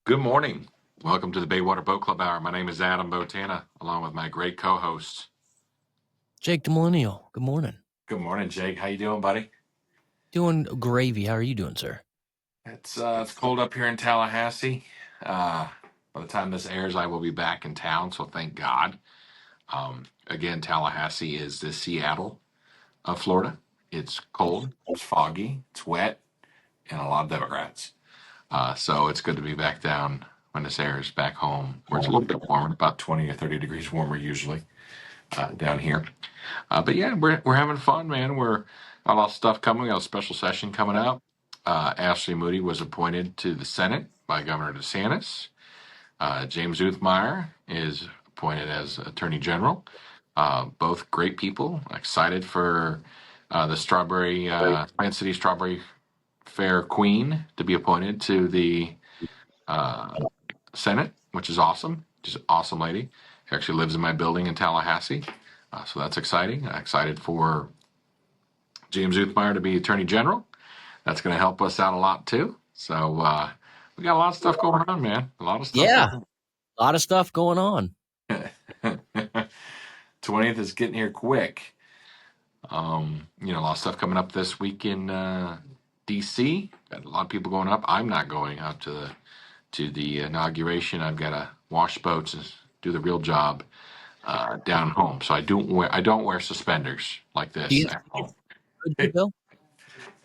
Good morning. Welcome to the Baywater Boat Club Hour. My name is Adam Botana, along with my great co-hosts. Jake DeMillennial, good morning. Good morning, Jake. How you doing, buddy? Doing gravy. How are you doing, sir? It's cold up here in Tallahassee. By the time this airs, I will be back in town, so thank God. Again, Tallahassee is the Seattle of Florida. It's cold, it's foggy, it's wet, and a lot of Democrats. So it's good to be back down when this airs back home, where it's a little bit warmer, about 20 or 30 degrees warmer usually down here. But yeah, we're having fun, man. We're got a lot of stuff coming. We got a special session coming up. Ashley Moody was appointed to the Senate by Governor DeSantis. James Uthmeyer is appointed as Attorney General. Both great people. Excited for the Plant City Strawberry Fair Queen to be appointed to the uh, Senate, which is awesome. She's an awesome lady. She actually lives in my building in Tallahassee. So that's exciting. Excited for James Uthmeyer to be Attorney General. That's going to help us out a lot too. So we got a lot of stuff going on, man. A lot of stuff Yeah, going a lot of stuff going on. on. 20th is getting here quick. A lot of stuff coming up this week in DC. Got a lot of people going up. I'm not going out to the inauguration. I've got to wash boats and do the real job down home. So I don't wear suspenders like Do this you at home. good, Bill?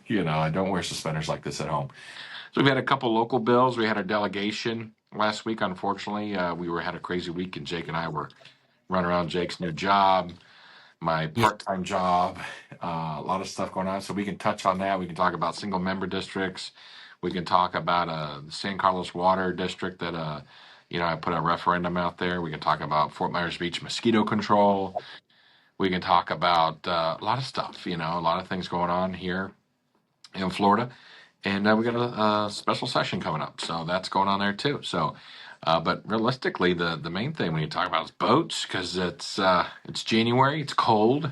I don't wear suspenders like this at home. So we've had a couple local bills. We had our delegation last week. Unfortunately, had a crazy week, and Jake and I were running around Jake's new job, my Yeah. part-time job, a lot of stuff going on. So we can touch on that. We can talk about single-member districts. We can talk about the San Carlos Water District that I put a referendum out there. We can talk about Fort Myers Beach mosquito control. We can talk about a lot of stuff. A lot of things going on here in Florida. And we got a special session coming up, so that's going on there too. So, but realistically, the main thing when you talk about is boats, because it's January, it's cold.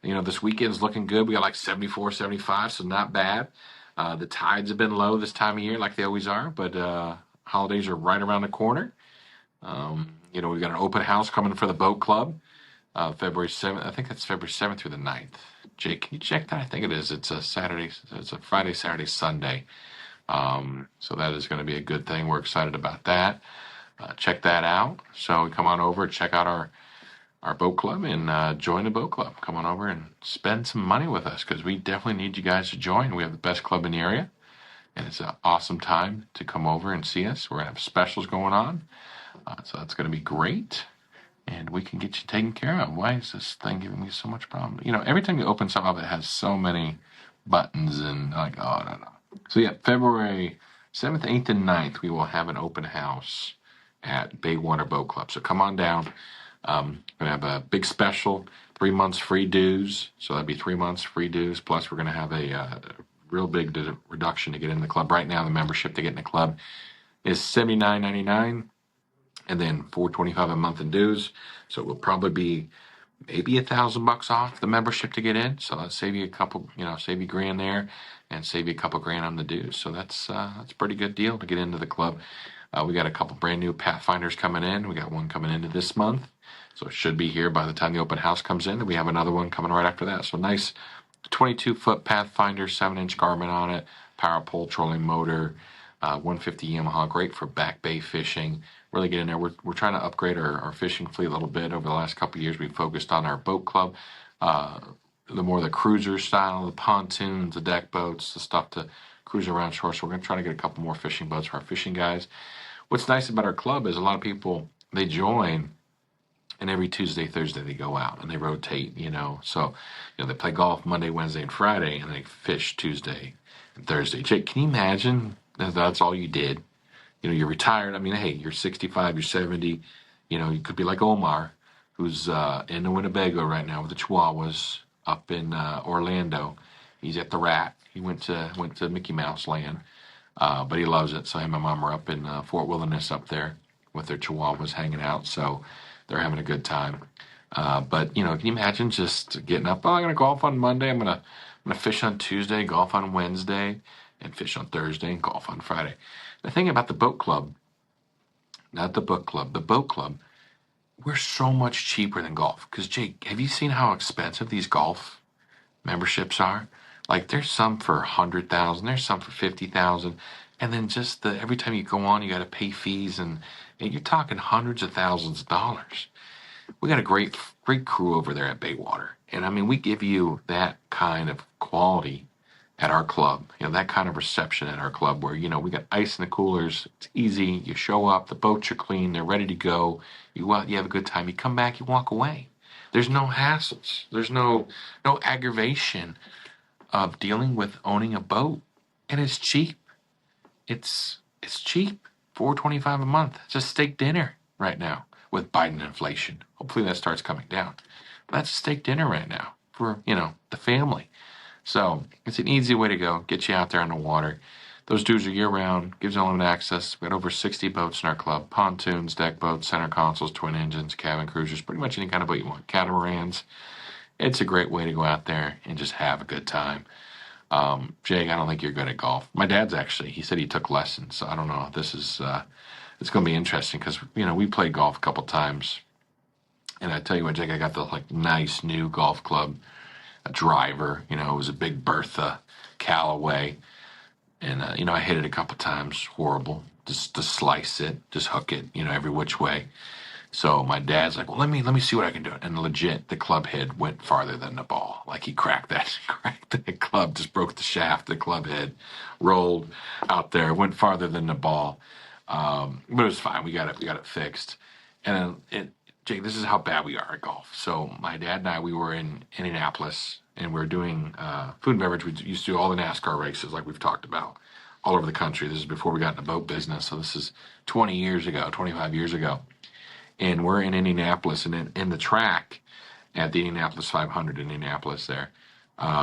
This weekend's looking good. We got like 74, 75, so not bad. The tides have been low this time of year, like they always are, but holidays are right around the corner. We've got an open house coming for the boat club, February 7th. I think that's February 7th through the 9th. Jake, can you check that? I think it is. It's a Saturday. It's a Friday, Saturday, Sunday. So that is going to be a good thing. We're excited about that. Check that out. So come on over, check out our boat club, and join the boat club. Come on over and spend some money with us, because we definitely need you guys to join. We have the best club in the area, and it's an awesome time to come over and see us. We're going to have specials going on. So that's going to be great. And we can get you taken care of. Why is this thing giving me so much problem? Every time you open something up, it has so many buttons and like, oh, no. So yeah, February 7th, 8th, and 9th, we will have an open house at Baywater Boat Club. So come on down. We're going to have a big special, 3 months free dues. So that'd be 3 months free dues. Plus we're going to have a real big reduction to get in the club. Right now, the membership to get in the club is $79.99. And then $425 a month in dues. So it will probably be maybe $1,000 off the membership to get in. So that'll save you save you grand there, and save you a couple grand on the dues. So that's a pretty good deal to get into the club. We got a couple brand new Pathfinders coming in. We got one coming into this month, so it should be here by the time the open house comes in. And we have another one coming right after that. So nice 22-foot Pathfinder, 7-inch Garmin on it, power pole, trolling motor, 150 Yamaha, great for back bay fishing. Really get in there. We're trying to upgrade our fishing fleet a little bit. Over the last couple of years, we've focused on our boat club, the cruiser style, the pontoons, the deck boats, the stuff to cruise around shore. So we're going to try to get a couple more fishing boats for our fishing guys. What's nice about our club is a lot of people, they join, and every Tuesday, Thursday they go out and they rotate. So they play golf Monday, Wednesday, and Friday, and they fish Tuesday and Thursday. Jake, can you imagine if that's all you did? You're retired. I mean, hey, you're 65, you're 70. You could be like Omar, who's in the Winnebago right now with the Chihuahuas up in Orlando. He's at the Rat. He went to Mickey Mouse Land, but he loves it. So him and Mom are up in Fort Wilderness up there with their Chihuahuas hanging out. So they're having a good time. But can you imagine just getting up? Oh, I'm gonna golf on Monday. I'm gonna fish on Tuesday, golf on Wednesday, and fish on Thursday and golf on Friday. The thing about the boat club not the book club, the boat club, we're so much cheaper than golf. Because, Jake, have you seen how expensive these golf memberships are? Like, there's some for 100,000, there's some for 50,000, and then just every time you go on, you got to pay fees, and you're talking hundreds of thousands of dollars. We got a great crew over there at Baitwater, and I mean, we give you that kind of quality at our club. That kind of reception at our club where we got ice in the coolers. It's easy. You show up, the boats are clean, they're ready to go. You go out, you have a good time. You come back, you walk away. There's no hassles. There's no aggravation of dealing with owning a boat, and it's cheap. It's cheap. $4.25 a month. It's a steak dinner right now with Biden inflation. Hopefully that starts coming down. But that's a steak dinner right now for the family. So it's an easy way to go. Get you out there on the water. Those dudes are year round. Gives unlimited access. We got over 60 boats in our club: pontoons, deck boats, center consoles, twin engines, cabin cruisers, pretty much any kind of boat you want. Catamarans. It's a great way to go out there and just have a good time. Jake, I don't think you're good at golf. My dad's actually. He said he took lessons. So I don't know. This is it's going to be interesting because we played golf a couple times, and I tell you what, Jake, I got the nice new golf club, a driver. It was a big Bertha Callaway, and I hit it a couple times. Horrible. Just to slice it, just hook it, every which way. So my dad's like, well, let me see what I can do. And legit, the club head went farther than the ball. Like he cracked that club, just broke the shaft. The club head rolled out there, went farther than the ball. But it was fine. We got it fixed. And Jake, this is how bad we are at golf. So my dad and I, we were in Indianapolis, and we were doing food and beverage. We used to do all the NASCAR races, like we've talked about, all over the country. This is before we got in the boat business. So this is 20 years ago, 25 years ago. And we're in Indianapolis, and in the track at the Indianapolis 500 in Indianapolis there,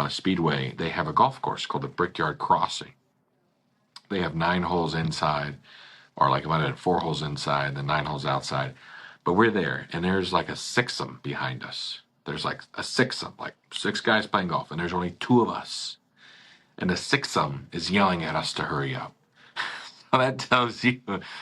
Speedway, they have a golf course called the Brickyard Crossing. They have 9 holes inside, or about 4 holes inside, then 9 holes outside. But we're there, and there's like a sixum behind us. There's like a sixum, like 6 guys playing golf, and there's only 2 of us. And the sixum is yelling at us to hurry up. That tells you,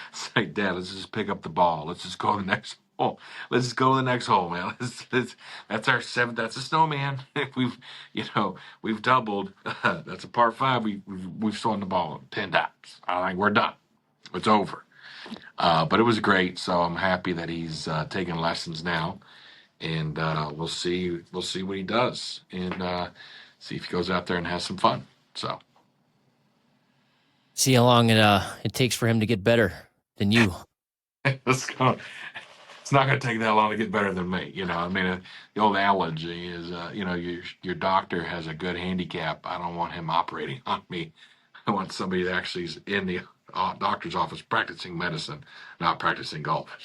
it's like, Dad, let's just pick up the ball. Let's just go to the next hole. Let's just go to the next hole, man. That's our 7th. That's a snowman. We've doubled. That's a par 5. We've swung the ball 10 times. I think we're done. It's over. But it was great. So I'm happy that he's taking lessons now, and we'll see what he does, and see if he goes out there and has some fun. So. See how long it takes for him to get better than you. It's not going to take that long to get better than me. The old allergy is, your doctor has a good handicap. I don't want him operating on me. I want somebody that actually is in the doctor's office practicing medicine, not practicing golf.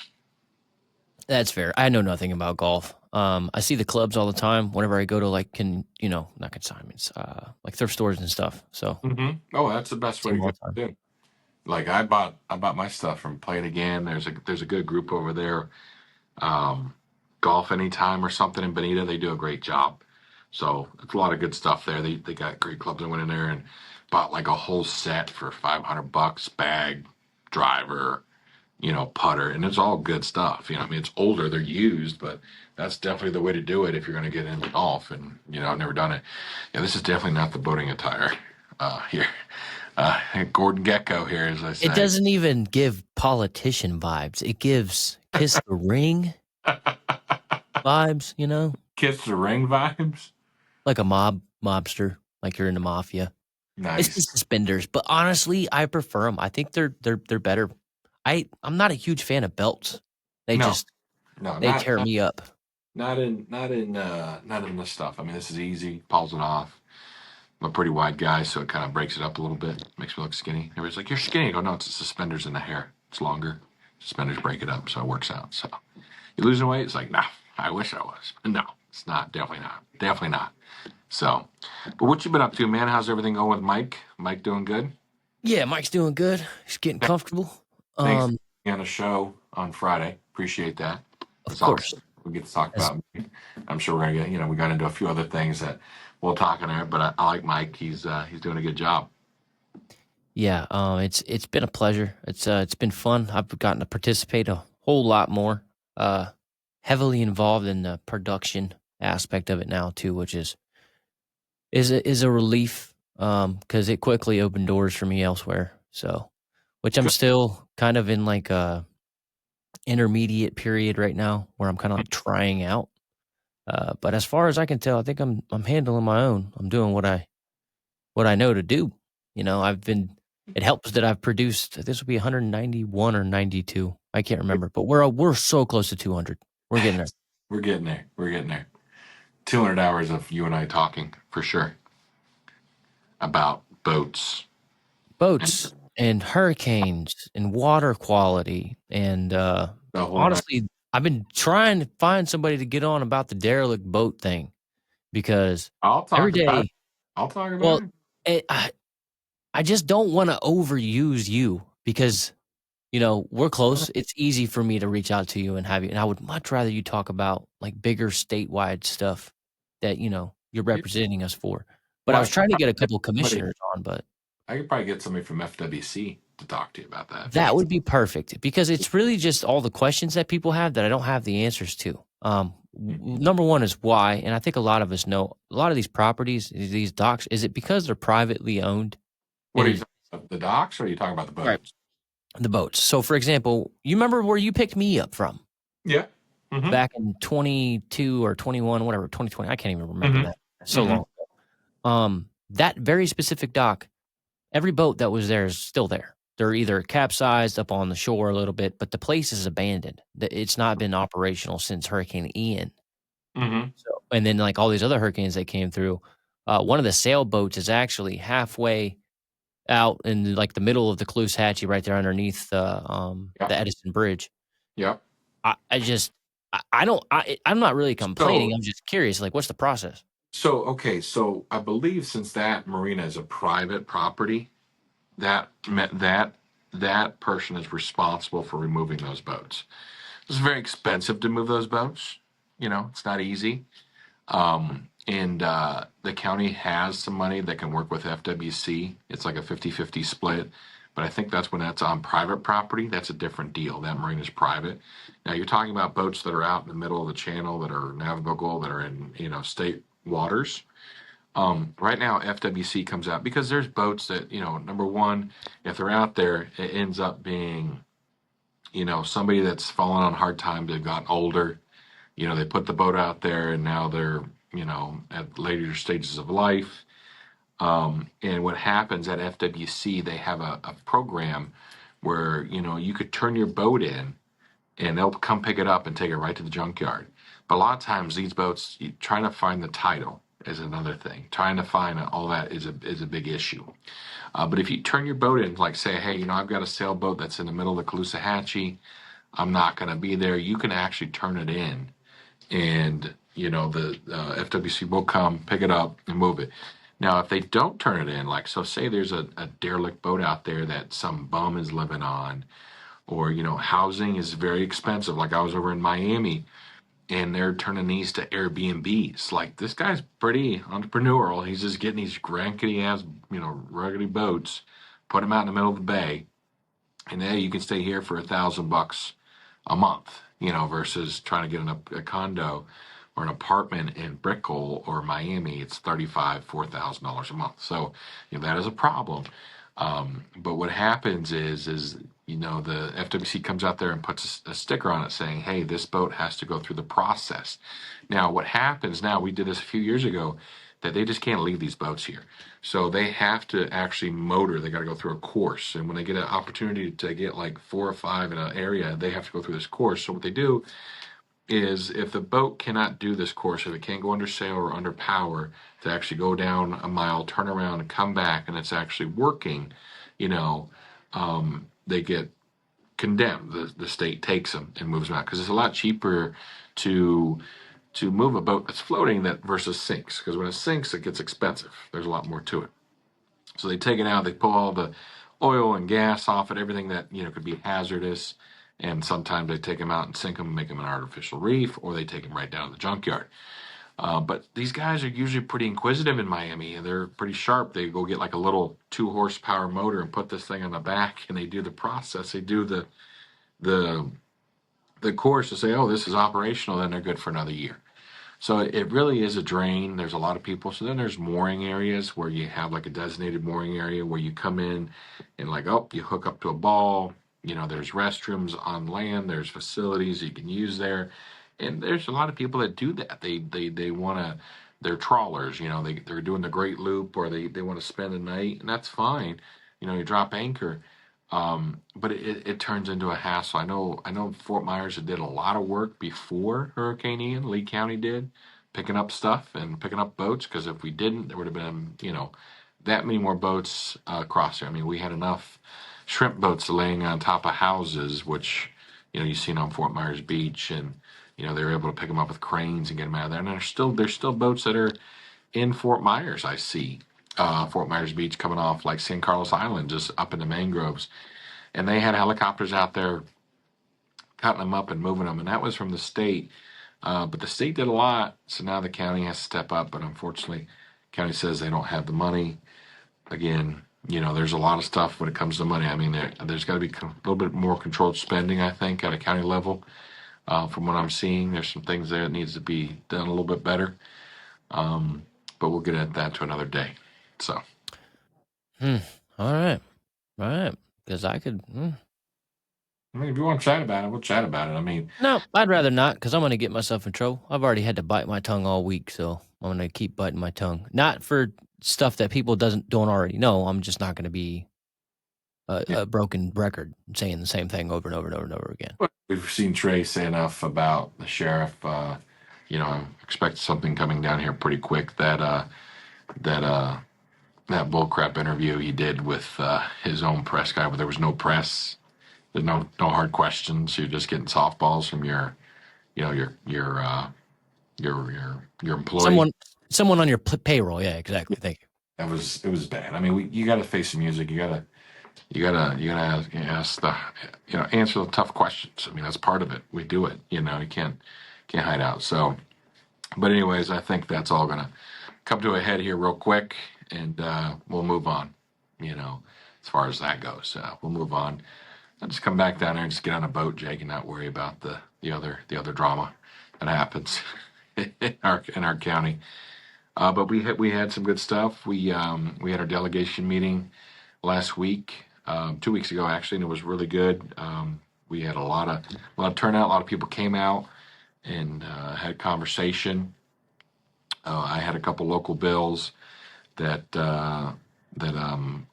That's fair. I know nothing about golf. I see the clubs all the time whenever I go to not consignments, like thrift stores and stuff. So, Oh, that's the best way to go too. Like I bought my stuff from Play It Again. There's a good group over there. Golf Anytime or something in Bonita. They do a great job. So it's a lot of good stuff there. They got great clubs. I went in there and bought like a whole set for $500, bag, driver, putter, and it's all good stuff. It's older, they're used, but that's definitely the way to do it if you're going to get into golf. And I've never done it. Yeah, this is definitely not the boating attire here. Gordon Gecko here, as I say. It doesn't even give politician vibes. It gives kiss the ring vibes. Kiss the ring vibes. Like a mobster, like you're in the mafia. Nice. It's the suspenders, but honestly, I prefer them. I think they're better. I'm not a huge fan of belts. They tear me up. Not in this stuff. I mean, this is easy. Pulls it off. I'm a pretty wide guy, so it kind of breaks it up a little bit. Makes me look skinny. Everybody's like, "You're skinny." I go, "No, it's the suspenders in the hair. It's longer. Suspenders break it up, so it works out." So you losing weight? It's like, nah. I wish I was, but no, it's not. Definitely not. So, but what you been up to, man? How's everything going with Mike? Mike doing good? Yeah, Mike's doing good. He's getting comfortable. Thanks for being on the show on Friday. Appreciate that. Of course. Awesome. We get to talk about Mike. I'm sure we're gonna get. We got into a few other things that we'll talk on there. But I like Mike. He's doing a good job. Yeah, it's been a pleasure. It's been fun. I've gotten to participate a whole lot more. Uh, Heavily involved in the production aspect of it now too, which is a relief. Because it quickly opened doors for me elsewhere. So, which I'm Good. still kind of in like a intermediate period right now, where I'm kind of like trying out. But as far as I can tell, I think I'm handling my own. I'm doing what I know to do. I've been. It helps that I've produced. This will be 191 or 92. I can't remember, but we're so close to 200. We're getting there. We're getting there. We're getting there. 200 hours of you and I talking for sure about boats. And Boats and hurricanes and water quality and the whole night. honestly, I've been trying to find somebody to get on about the derelict boat thing because I'll every talk about it. day. I'll talk Well, about it. I just don't want to overuse you because we're close. It's easy for me to reach out to you and have you. And I would much rather you talk about like bigger statewide stuff that you're Yeah. representing us for. But I Well, was trying to get a get couple somebody, commissioners on, but I could probably get somebody from FWC to talk to you about that for that sure. would be perfect because it's really just all the questions that people have that I don't have the answers to. Number one is why, and I think a lot of us know a lot of these properties, these docks. Is it because they're privately owned? What And are you is talking about? The docks or are you talking about the right boats? the boats? So, for example, you remember where you picked me up from Yeah. Mm-hmm. back in 22 or 21, whatever, 2020. I can't even remember that. Mm-hmm. So Mm-hmm. long. That very specific dock, every boat that was there is still there. They're either capsized up on the shore a little bit, but the place is abandoned. It's not been operational since Hurricane Ian. Mm-hmm. So, and then like all these other hurricanes that came through, one of the sailboats is actually halfway out in like the middle of the Caloosahatchee, right there underneath Yeah. the Edison Bridge. Yeah. I just I don't I'm not really complaining. So I'm just curious. Like, what's the process? okay, so I believe since that marina is a private property, that person is responsible for removing those boats. It's very expensive to move those boats. It's not easy. And the county has some money that can work with FWC. It's like a 50-50 split. But I think that's when that's on private property. That's a different deal. That marina is private. Now you're talking about boats that are out in the middle of the channel that are navigable, that are in, state waters. Right now, FWC comes out because there's boats that, number one, if they're out there, it ends up being, somebody that's fallen on hard times. They've gotten older. They put the boat out there and now they're, at later stages of life. And what happens at FWC, they have a program where, you could turn your boat in and they'll come pick it up and take it right to the junkyard. But a lot of times these boats, trying to find the title is another thing. Trying to find all that is a big issue. But if you turn your boat in, like say, hey, I've got a sailboat that's in the middle of the Caloosahatchee, I'm not going to be there. You can actually turn it in and the FWC will come pick it up and move it. Now, if they don't turn it in, like so, say there's a derelict boat out there that some bum is living on, or housing is very expensive. Like I was over in Miami, and they're turning these to Airbnbs. Like this guy's pretty entrepreneurial. He's just getting these rankety ass, ruggedy boats, put them out in the middle of the bay, and hey, you can stay here for $1,000 a month, versus trying to get a condo or an apartment in Brickell or Miami. It's $4,000 a month. So that is a problem. But what happens is the FWC comes out there and puts a sticker on it saying, "Hey, this boat has to go through the process." Now, what happens now? We did this a few years ago. That they just can't leave these boats here. So they have to actually motor. They got to go through a course. And when they get an opportunity to get like 4 or 5 in an area, they have to go through this course. So what they do is if the boat cannot do this course, if it can't go under sail or under power to actually go down a mile, turn around and come back, and it's actually working, they get condemned. The state takes them and moves them out because it's a lot cheaper to move a boat that's floating that versus sinks, because when it sinks it gets expensive. There's a lot more to it. So they take it out, they pull all the oil and gas off it, everything that could be hazardous, and sometimes they take them out and sink them and make them an artificial reef, or they take them right down to the junkyard. But these guys are usually pretty inquisitive in Miami, and they're pretty sharp. They go get like a little 2 horsepower motor and put this thing on the back, and they do the process. They do the the course to say, oh, this is operational. Then they're good for another year. So it really is a drain. There's a lot of people. So then there's mooring areas where you have like a designated mooring area where you come in and like, oh, you hook up to a ball. There's restrooms on land. There's facilities you can use there. And there's a lot of people that do that. They want to, they're trawlers, they're doing the Great Loop, or they want to spend the night, and that's fine. You drop anchor. But it turns into a hassle. I know Fort Myers did a lot of work before Hurricane Ian. Lee County did, picking up stuff and picking up boats. Because if we didn't, there would have been that many more boats across there. I mean, we had enough shrimp boats laying on top of houses, which you've seen on Fort Myers Beach, and they were able to pick them up with cranes and get them out of there. And there's still boats that are in Fort Myers. I see Fort Myers Beach coming off like San Carlos Island, just up in the mangroves, and they had helicopters out there cutting them up and moving them, and that was from the state. But the state did a lot, so now the county has to step up. But unfortunately, county says they don't have the money. Again, there's a lot of stuff when it comes to money. I mean, there's got to be a little bit more controlled spending, I think, at a county level. From what I'm seeing, there's some things there that needs to be done a little bit better. But we'll get at that to another day. So, All right. All right. Because I could. I mean, if you want to chat about it, we'll chat about it. I mean, No, I'd rather not, because I'm going to get myself in trouble. I've already had to bite my tongue all week, so I'm going to keep biting my tongue. Not for stuff that people don't already know. I'm just not going to be a broken record saying the same thing over and over and over and over again. we've seen Trey say enough about the sheriff. I expect something coming down here pretty quick. That bullcrap interview he did with his own press guy, where there was no press, there's no hard questions. You're just getting softballs from your employee. Someone on your payroll. Yeah, exactly. Thank you. It was bad. I mean, you got to face the music. You gotta ask answer the tough questions. I mean, that's part of it. We do it. You can't hide out. So, but anyways, I think that's all gonna come to a head here real quick, and we'll move on. As far as that goes, we'll move on. I'll just come back down there and just get on a boat, Jake, and not worry about the other drama that happens in our county. But we had some good stuff. We had our delegation meeting last week, 2 weeks ago actually, and it was really good. We had a lot of turnout. A lot of people came out and had a conversation. I had a couple local bills that I'm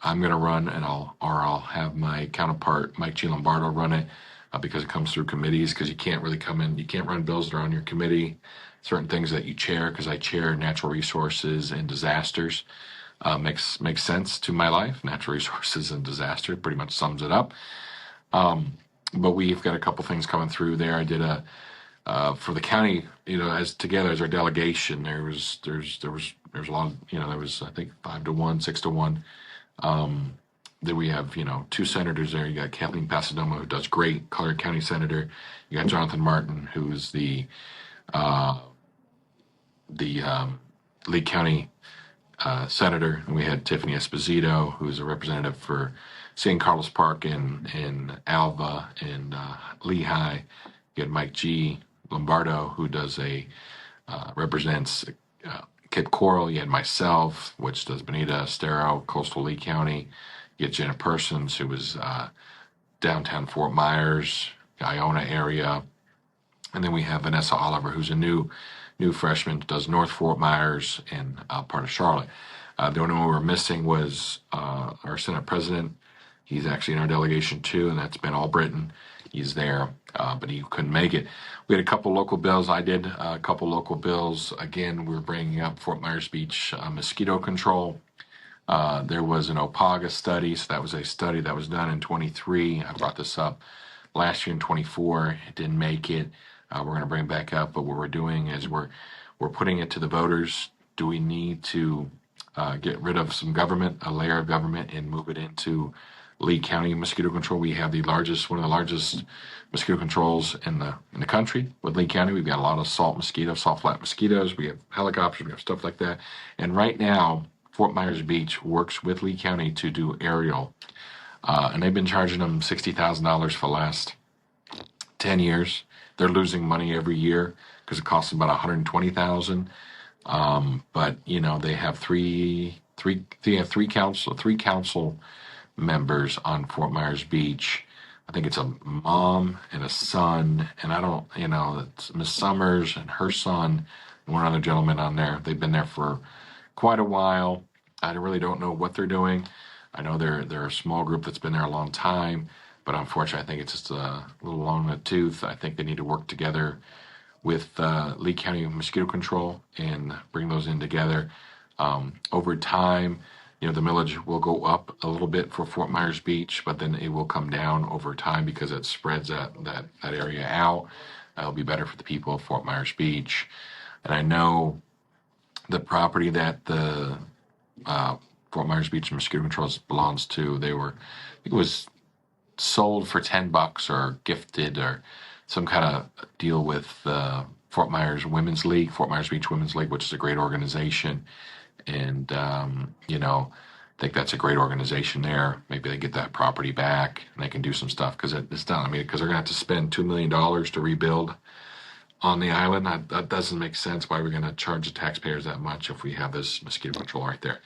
going to run, and I'll have my counterpart Mike G. Lombardo run it, because it comes through committees. Because you can't really you can't run bills that are on your committee. Certain things that you chair, because I chair natural resources and disasters, makes sense to my life. Natural resources and disaster pretty much sums it up. But we've got a couple things coming through there. I did for the county, as together as our delegation. There's a lot of, there was, I think, 5-1, 6-1. Then we have, two senators there. You got Kathleen Pasadoma, who does great, Collier County Senator. You got Jonathan Martin, who's the Lee County senator. And we had Tiffany Esposito, who's a representative for San Carlos Park and Alva and Lehigh. You had Mike G. Lombardo, who does represents Cape Coral. You had myself, which does Bonita, Estero, Coastal Lee County. You had Jenna Persons, who was downtown Fort Myers, Iona area. And then we have Vanessa Oliver, who's a new freshman, does North Fort Myers and part of Charlotte. The only one we were missing was our Senate President. He's actually in our delegation too, and that's Ben Albritton. He's there, but he couldn't make it. We had a couple local bills. I did a couple local bills. Again, we're bringing up Fort Myers Beach mosquito control. There was an OPAGA study, so that was a study that was done in 23. I brought this up last year in 24. It didn't make it. We're going to bring it back up, but what we're doing is we're putting it to the voters. Do we need to get rid of some government, a layer of government, and move it into Lee County Mosquito Control. We have one of the largest mosquito controls in the country with Lee County. We've got a lot of salt flat mosquitoes. We have helicopters. We have stuff like that. And right now, Fort Myers Beach works with Lee County to do aerial, and they've been charging them $60,000 for the last 10 years. They're losing money every year because it costs them about $120,000. But they have three council members on Fort Myers Beach. I think it's a mom and a son, and I don't, it's Miss Summers and her son, and one other gentleman on there. They've been there for quite a while. I really don't know what they're doing. I know they're a small group that's been there a long time, but unfortunately, I think it's just a little long in the tooth. I think they need to work together with Lee County Mosquito Control and bring those in together. Over time, the millage will go up a little bit for Fort Myers Beach, but then it will come down over time because it spreads that area out. It'll be better for the people of Fort Myers Beach. And I know the property that the Fort Myers Beach Mosquito Control belongs to, it was sold for $10 or gifted or some kind of deal with Fort Myers Beach Women's League, which is a great organization. And, I think that's a great organization there. Maybe they get that property back and they can do some stuff because it's done. I mean, because they're going to have to spend $2 million to rebuild on the island. That doesn't make sense. Why we're going to charge the taxpayers that much if we have this mosquito control right there.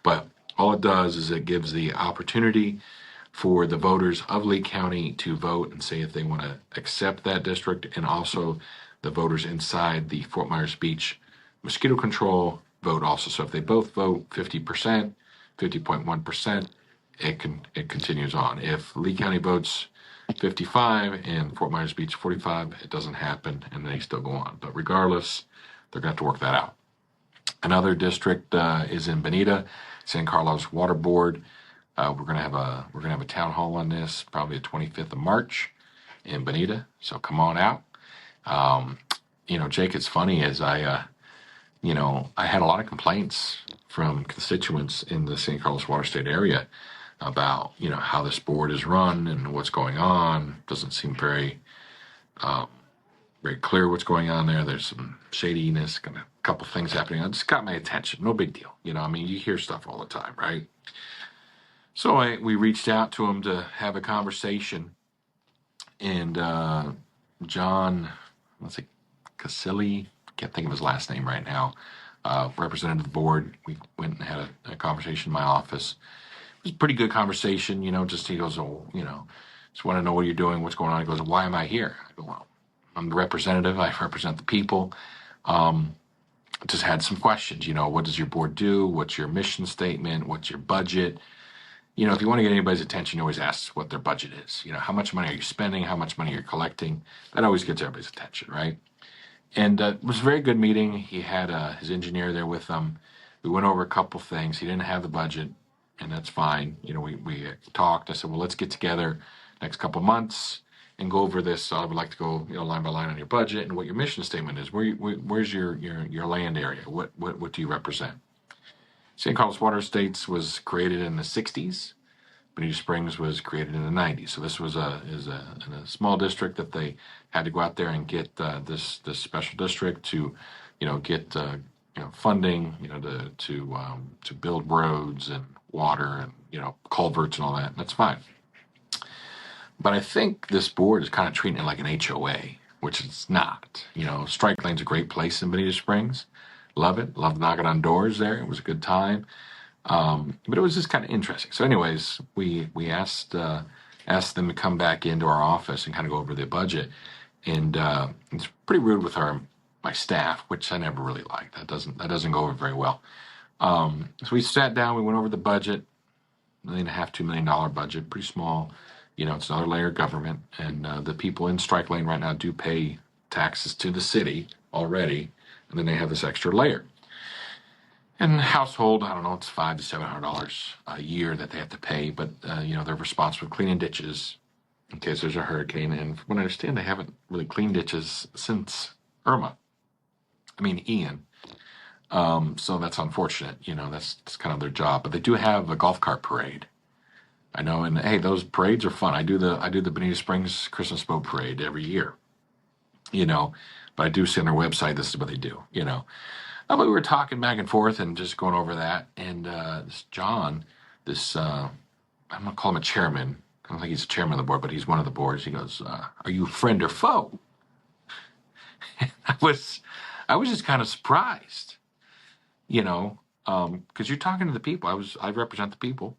But all it does is it gives the opportunity for the voters of Lee County to vote and say if they want to accept that district, and also the voters inside the Fort Myers Beach mosquito control vote also. So if they both vote 50%, 50.1%, it continues on. If Lee County votes 55 and Fort Myers Beach 45, it doesn't happen and they still go on. But regardless, they're going to have to work that out. Another district is in Bonita, San Carlos Water Board. We're gonna have a town hall on this, probably the 25th of March in Bonita. So come on out. Jake, it's funny as I had a lot of complaints from constituents in the San Carlos Water State area about how this board is run and what's going on. Doesn't seem very clear what's going on there. There's some shadiness, a couple things happening. It just got my attention. No big deal. You hear stuff all the time, right? So we reached out to him to have a conversation, and John, let's see, Casilli, can't think of his last name right now, represented the board. We went and had a conversation in my office. It was a pretty good conversation, he goes, just want to know what you're doing, what's going on. He goes, why am I here? I go, well, I'm the representative. I represent the people. Just had some questions, what does your board do? What's your mission statement? What's your budget? If you want to get anybody's attention, you always ask what their budget is. How much money are you spending? How much money you're collecting? That always gets everybody's attention, right? And it was a very good meeting. He had his engineer there with him. We went over a couple things. He didn't have the budget, and that's fine. We talked. I said, well, let's get together next couple months and go over this. I would like to go, line by line on your budget and what your mission statement is. Where's your land area? What do you represent? St. Carlos Water Estates was created in the 60s. Bonita Springs was created in the 90s. So this was in a small district that they had to go out there and get this special district to, get funding, to build roads and water and culverts and all that. And that's fine. But I think this board is kind of treating it like an HOA, which it's not. Strike Lane's a great place in Bonita Springs. Love it. Love knocking on doors there. It was a good time. But it was just kind of interesting. So anyways, we asked them to come back into our office and kind of go over the budget. And it's pretty rude with my staff, which I never really liked. That doesn't go over very well. So we sat down, we went over the budget, $1.5 million, $2 million budget, pretty small. It's another layer of government. And the people in Strike Lane right now do pay taxes to the city already. And then they have this extra layer. And household, I don't know, it's $500 to $700 a year that they have to pay, but they're responsible for cleaning ditches in case there's a hurricane. And from what I understand, they haven't really cleaned ditches since Ian. So that's unfortunate. That's kind of their job. But they do have a golf cart parade I know, and hey, those parades are fun. I do the Bonita Springs Christmas boat parade every year, you know, but I do see on their website this is what they do, you know. But we were talking back and forth and just going over that, and this John, this I'm gonna call him a chairman. I don't think he's a chairman of the board, but he's one of the boards. He goes, "Are you friend or foe?" I was, I was just kind of surprised, you know, because you're talking to the people. I represent the people,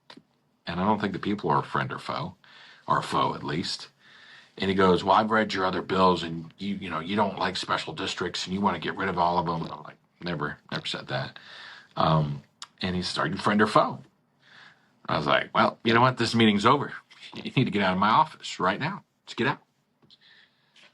and I don't think the people are a friend or a foe at least. And he goes, "Well, I've read your other bills, and you don't like special districts, and you want to get rid of all of them." And I'm like, never said that. Um, and he said, "Are you friend or foe?" I was like, "Well, you know what? This meeting's over. You need to get out of my office right now. Let's get out."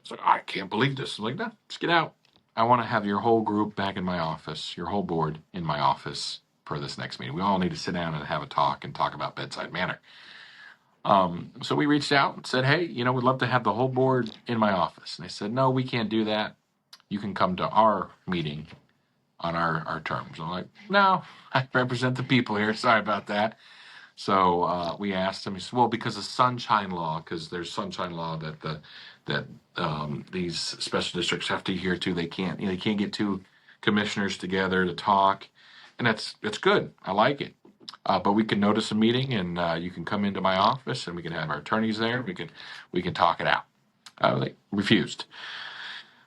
It's like, I can't believe this. I'm like, no, let's get out. I want to have your whole group back in my office, your whole board in my office for this next meeting. We all need to sit down and have a talk and talk about bedside manner. So we reached out and said, hey, we'd love to have the whole board in my office. And they said, no, we can't do that. You can come to our meeting on our terms. I'm like, no, I represent the people here. Sorry about that. So we asked him. He said, "Well, because of sunshine law, because there's sunshine law that these special districts have to adhere to. They can't get two commissioners together to talk, and that's good. I like it. But we can notice a meeting, and you can come into my office, and we can have our attorneys there. We can talk it out." They refused.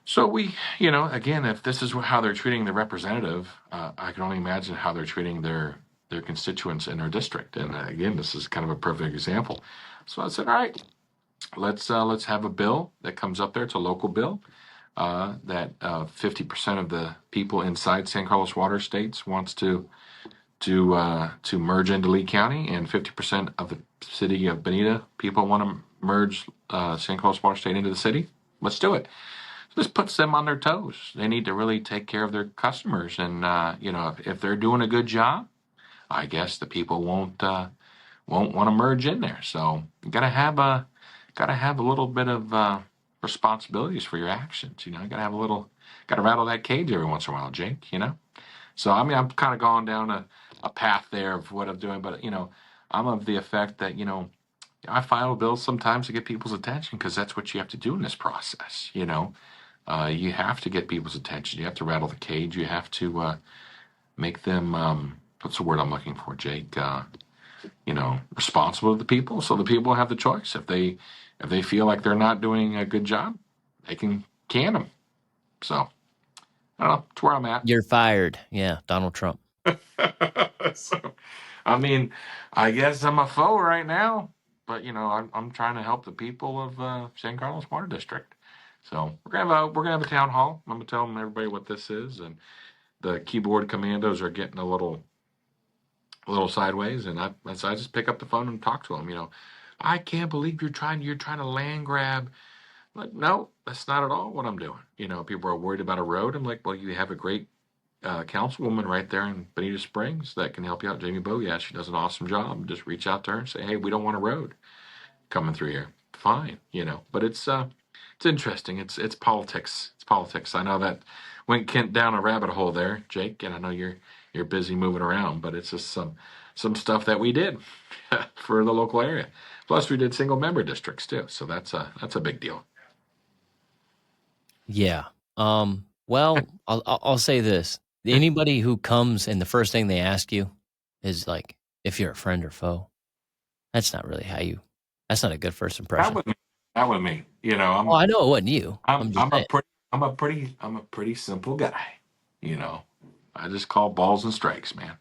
So again, if this is how they're treating the representative, I can only imagine how they're treating their constituents in their district. And again, this is kind of a perfect example. So I said, all right, let's have a bill that comes up there. It's a local bill that 50% of the people inside San Carlos Water States wants to merge into Lee County, and 50% of the city of Bonita people want to merge San Carlos Water State into the city. Let's do it. This puts them on their toes. They need to really take care of their customers, and if they're doing a good job, I guess the people won't want to merge in there. So you gotta have a little bit of responsibilities for your actions. You gotta rattle that cage every once in a while, Jake. So I mean, I'm kind of going down a path there of what I'm doing, but I'm of the effect that I file bills sometimes to get people's attention because that's what you have to do in this process. You have to get people's attention. You have to rattle the cage. You have to make them. What's the word I'm looking for, Jake? Responsible to the people, so the people have the choice. If they feel like they're not doing a good job, they can them. So I don't know. That's where I'm at. You're fired. Yeah, Donald Trump. So, I mean, I guess I'm a foe right now, but I'm trying to help the people of San Carlos Water District. So we're gonna have a town hall. I'm gonna tell them everybody what this is, and the keyboard commandos are getting a little sideways, and so I just pick up the phone and talk to them. I can't believe you're trying to land grab. Like, no, that's not at all what I'm doing. People are worried about a road. I'm like, well, you have a great councilwoman right there in Bonita Springs that can help you out, Jamie Bowe. Yeah, she does an awesome job. Just reach out to her and say, hey, we don't want a road coming through here. Fine, but it's interesting. It's politics. It's politics. I know that went Kent down a rabbit hole there, Jake, and I know you're busy moving around, but it's just some stuff that we did for the local area. Plus, we did single member districts too, so that's a big deal. Yeah. Well, I'll say this: anybody who comes and the first thing they ask you is like, if you're a friend or foe. That's not really how you. That's not a good first That impression. would that would me. Oh, I know it wasn't you. I'm I'm just I'm a saying. pretty I'm a pretty simple guy. You know, I just call balls and strikes, man.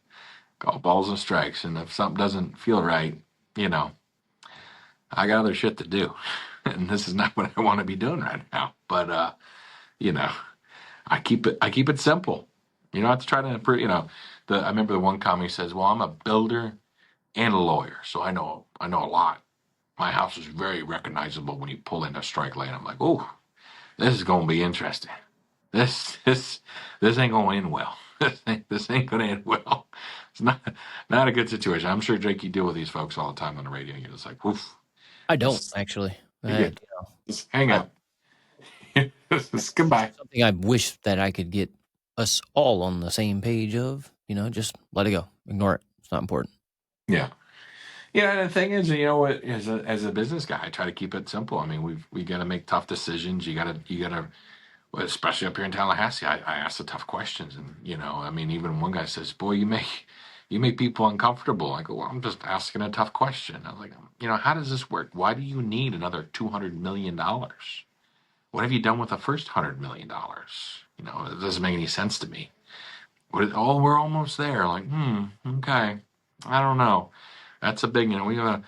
Call balls and strikes, and if something doesn't feel right, you know, I got other shit to do, and this is not what I want to be doing right now. But you know, I keep it simple. You don't have to try to improve. I remember the one comment says, "Well, I'm a builder and a lawyer, so I know a lot. My house is very recognizable when you pull in a strike lane." I'm like, "Oh, this is going to be interesting. This ain't going to end well. This ain't going to end well." It's not a good situation. I'm sure Jake, you deal with these folks all the time on the radio. You're just like, "Oof, I don't this, actually. yeah, just hang I, up. Just goodbye." something I wish that I could get us all on the same page of. Just let it go. Ignore it. It's not important. Yeah. Yeah, and the thing is, you know what? As a business guy, I try to keep it simple. I mean, we got to make tough decisions. You got to, well, especially up here in Tallahassee. I ask the tough questions, and I mean, even one guy says, "Boy, you make people uncomfortable." I go, "Well, I'm just asking a tough question." I was like, how does this work? Why do you need another $200 million? What have you done with the first $100 million? It doesn't make any sense to me. Oh, we're almost there. Like, okay, I don't know. That's a big. We got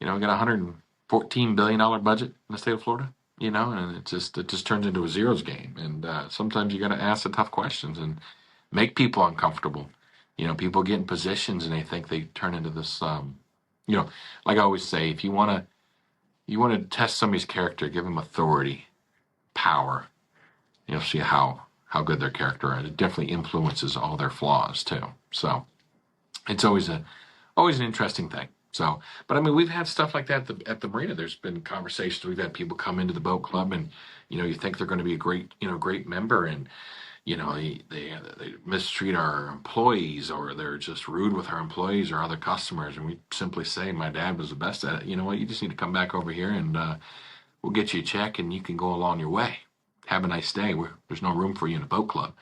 a $114 billion budget in the state of Florida. And it just turns into a zeros game. And sometimes you got to ask the tough questions and make people uncomfortable. People get in positions and they think they turn into this. You know, like I always say, if you want to test somebody's character, give them authority, power. You'll see how good their character is. It definitely influences all their flaws too. So it's always an interesting thing. So, but I mean, we've had stuff like that at the marina. There's been conversations. We've had people come into the boat club, and you think they're going to be a great member, and they mistreat our employees, or they're just rude with our employees or other customers, and we simply say, "My dad was the best at it. You know what? You just need to come back over here, and we'll get you a check, and you can go along your way. Have a nice day. There's no room for you in the boat club."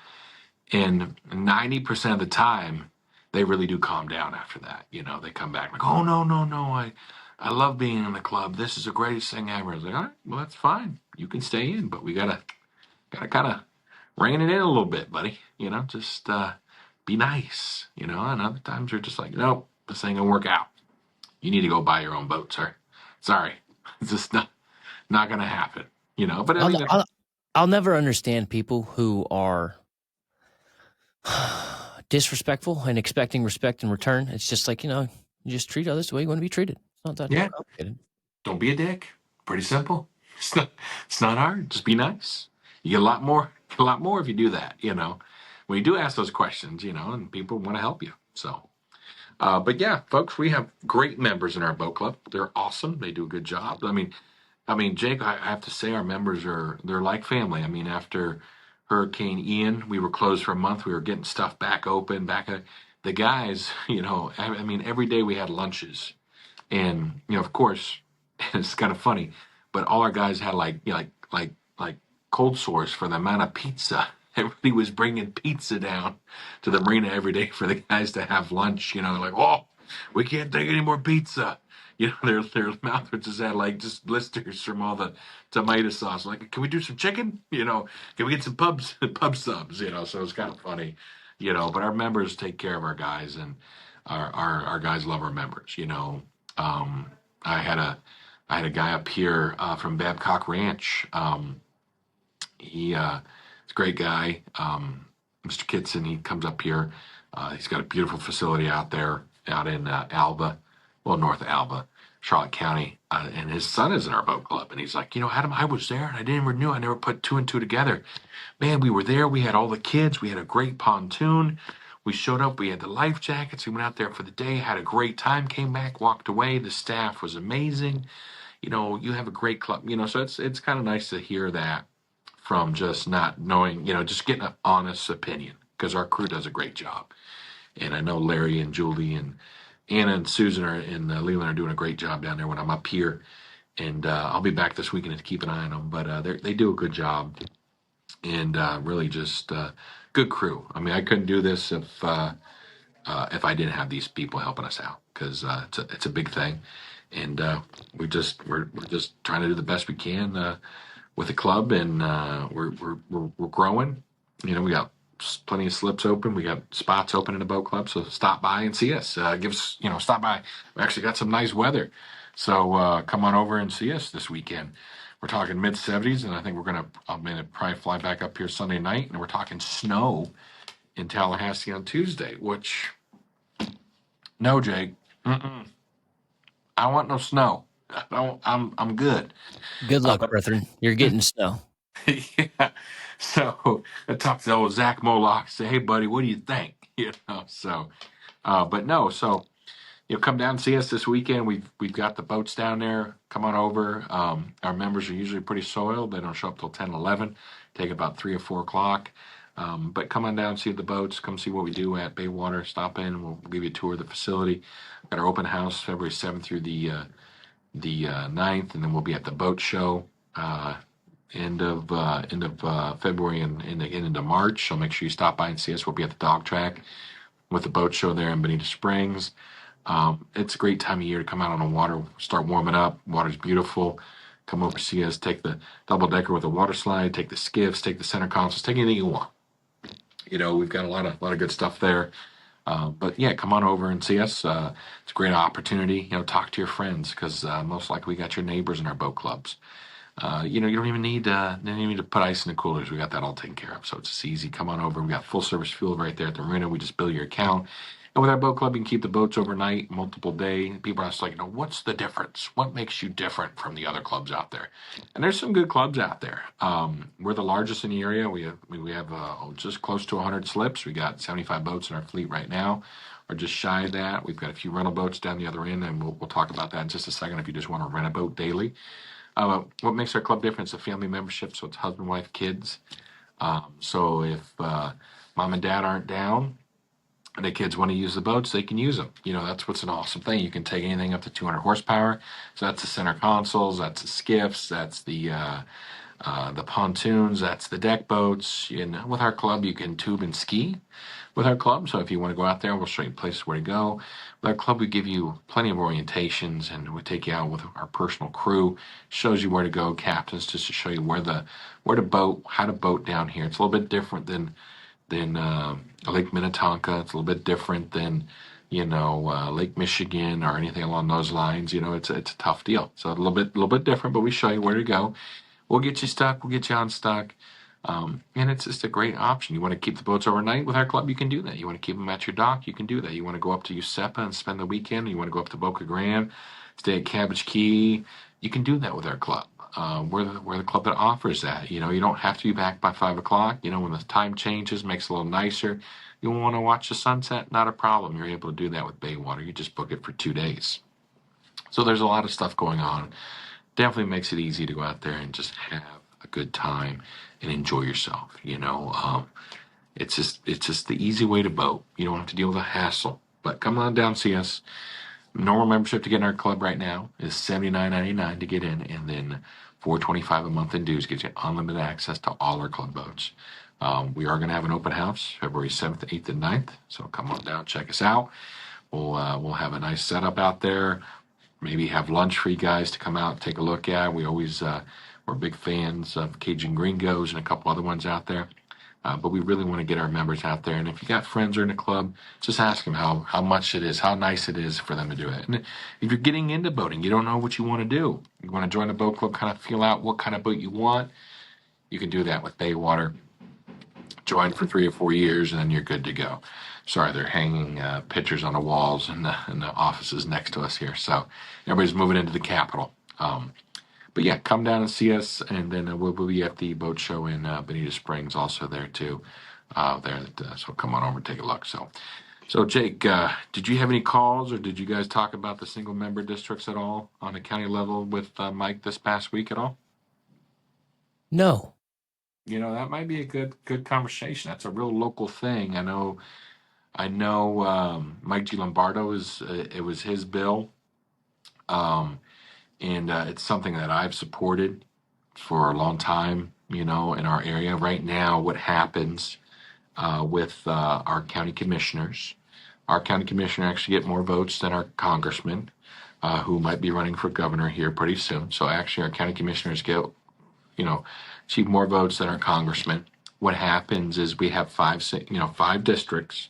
And 90% of the time, they really do calm down after that. They come back like, "Oh, no, no, no. I love being in the club. This is the greatest thing ever." I was like, "All right, well, that's fine. You can stay in, but we gotta kind of rein it in a little bit, buddy. Just be nice. And other times you're just like, nope, this ain't gonna work out. You need to go buy your own boat, sir. Sorry, it's just not gonna happen. But I I'll, mean, I'll, I'll never understand people who are disrespectful and expecting respect in return. It's just like, you just treat others the way you want to be treated. It's not that yeah, complicated. don't be a dick. Pretty simple. It's not hard. Just be nice. You get a lot more if you do that. When you do ask those questions, and people want to help you. So, but yeah, folks, we have great members in our boat club. They're awesome. They do a good job. I mean, Jake, I have to say our members they're like family. I mean, after Hurricane Ian, we were closed for a month. We were getting stuff back open, the guys, I mean, every day we had lunches. And of course, it's kind of funny, but all our guys had like cold sores for the amount of pizza. Everybody was bringing pizza down to the marina every day for the guys to have lunch. Like, "Oh, we can't take any more pizza." Their mouth would just had like just blisters from all the tomato sauce. Like, "Can we do some chicken? Can we get some pub subs?" So it's kind of funny. But our members take care of our guys, and our guys love our members. Um, I had a guy up here from Babcock Ranch. He's a great guy, Mr. Kitson. He comes up here. He's got a beautiful facility out there, out in Alba, well, north of Alba, Charlotte County. And his son is in our boat club. And he's like, "Adam, I was there, and I didn't even knew. I never put two and two together. Man, we were there. We had all the kids. We had a great pontoon. We showed up. We had the life jackets. We went out there for the day, had a great time, came back, walked away. The staff was amazing. You have a great club. So it's kind of nice to hear that from just not knowing, just getting an honest opinion, because our crew does a great job. And I know Larry and Julie and Anna and Susan and Leland are doing a great job down there when I'm up here. And I'll be back this weekend to keep an eye on them. But they do a good job, and really just good crew. I mean, I couldn't do this if I didn't have these people helping us out, because it's a big thing, and we're just trying to do the best we can with the club, and we're growing. We got plenty of slips open. We got spots open in the boat club, so stop by and see us. Give us, stop by. We actually got some nice weather, so come on over and see us this weekend. We're talking mid 70s, and I think I'm gonna probably fly back up here Sunday night, and we're talking snow in Tallahassee on Tuesday. Which, no, Jake, mm-mm, I don't want no snow. I don't, I'm good. Good luck, But brethren. You're getting snow. yeah. So I talked to old Zach Moloch. Say, "Hey, buddy, what do you think?" So, but no. So come down and see us this weekend. We've got the boats down there. Come on over. Our members are usually pretty soiled. They don't show up till 10, 11. Take about 3 or 4 o'clock. But come on down, see the boats, come see what we do at Baywater. Stop in, we'll give you a tour of the facility. Got our open house February 7th through the 9th, and then we'll be at the boat show uh, end of February and into March. So make sure you stop by and see us. We'll be at the dog track with the boat show there in Bonita Springs. It's a great time of year to come out on the water, start warming up. Water's beautiful. Come over, see us. Take the double decker with a water slide. Take the skiffs. Take the center consoles. Take anything you want. We've got a lot of good stuff there. But yeah, come on over and see us. It's a great opportunity. Talk to your friends because most likely we got your neighbors in our boat clubs. You don't even need to put ice in the coolers. We got that all taken care of. So it's just easy. Come on over. We got full service fuel right there at the marina. We just bill your account. And with our boat club, you can keep the boats overnight, multiple day. People are just like, what's the difference? What makes you different from the other clubs out there? And there's some good clubs out there. We're the largest in the area. We have just close to 100 slips. We got 75 boats in our fleet right now, or just shy of that. We've got a few rental boats down the other end, and we'll talk about that in just a second if you just want to rent a boat daily. What makes our club different is a family membership, so it's husband, wife, kids. So if mom and dad aren't down and the kids want to use the boats, they can use them. That's what's an awesome thing. You can take anything up to 200 horsepower. So that's the center consoles, that's the skiffs, that's the pontoons, that's the deck boats. And with our club, you can tube and ski with our club. So if you want to go out there, we'll show you places where to go. With our club, we give you plenty of orientations, and we take you out with our personal crew. Shows you where to go, captains, just to show you where to boat, how to boat down here. It's a little bit different than Lake Minnetonka. It's a little bit different than Lake Michigan or anything along those lines. It's a tough deal. So a little bit different, but we show you where to go. We'll get you stuck. We'll get you unstuck. And it's just a great option. You want to keep the boats overnight with our club, you can do that. You want to keep them at your dock, you can do that. You want to go up to Usepa and spend the weekend, you want to go up to Boca Grande, stay at Cabbage Key, you can do that with our club. We're the club that offers that. You don't have to be back by 5 o'clock. When the time changes, makes it a little nicer. You want to watch the sunset, not a problem. You're able to do that with Baywater. You just book it for 2 days. So there's a lot of stuff going on. Definitely makes it easy to go out there and just have a good time and enjoy yourself. It's just the easy way to boat. You don't have to deal with the hassle. But come on down, see us. Normal membership to get in our club right now is $79.99 to get in, and then $425 a month in dues gets you unlimited access to all our club boats. We are going to have an open house February 7th, 8th, and 9th. So come on down, check us out. We'll have a nice setup out there. Maybe have lunch for you guys to come out and take a look at. We're big fans of Cajun Gringos and a couple other ones out there. But we really want to get our members out there. And if you got friends or in the club, just ask them how much it is, how nice it is for them to do it. And if you're getting into boating, you don't know what you want to do. You want to join a boat club, kind of feel out what kind of boat you want. You can do that with Baywater. Join for 3 or 4 years, and then you're good to go. Sorry, they're hanging pictures on the walls in the offices next to us here. So everybody's moving into the Capitol. But yeah, come down and see us, and then we'll be at the boat show in Bonita Springs also there too. So come on over and take a look. So Jake, did you have any calls, or did you guys talk about the single member districts at all on the county level with Mike this past week at all? No. That might be a good conversation. That's a real local thing. I know Mike G. Lombardo it was his bill, and it's something that I've supported for a long time. In our area right now, what happens with our county commissioners? Our county commissioner actually get more votes than our congressman, who might be running for governor here pretty soon. So actually, our county commissioners get achieve more votes than our congressman. What happens is we have five districts.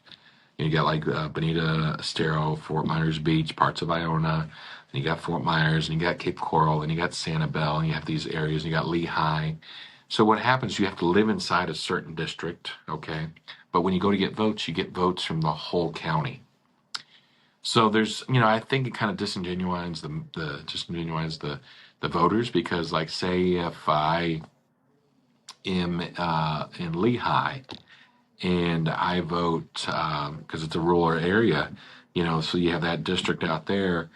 You got like Bonita, Estero, Fort Myers Beach, parts of Iona, and you got Fort Myers, and you got Cape Coral, and you got Sanibel, and you have these areas, and you got Lehigh. So what happens, you have to live inside a certain district, okay? But when you go to get votes, you get votes from the whole county. So there's, I think it kind of disingenuines the voters, because like say if I am in Lehigh and I vote because it's a rural area, so you have that district out there,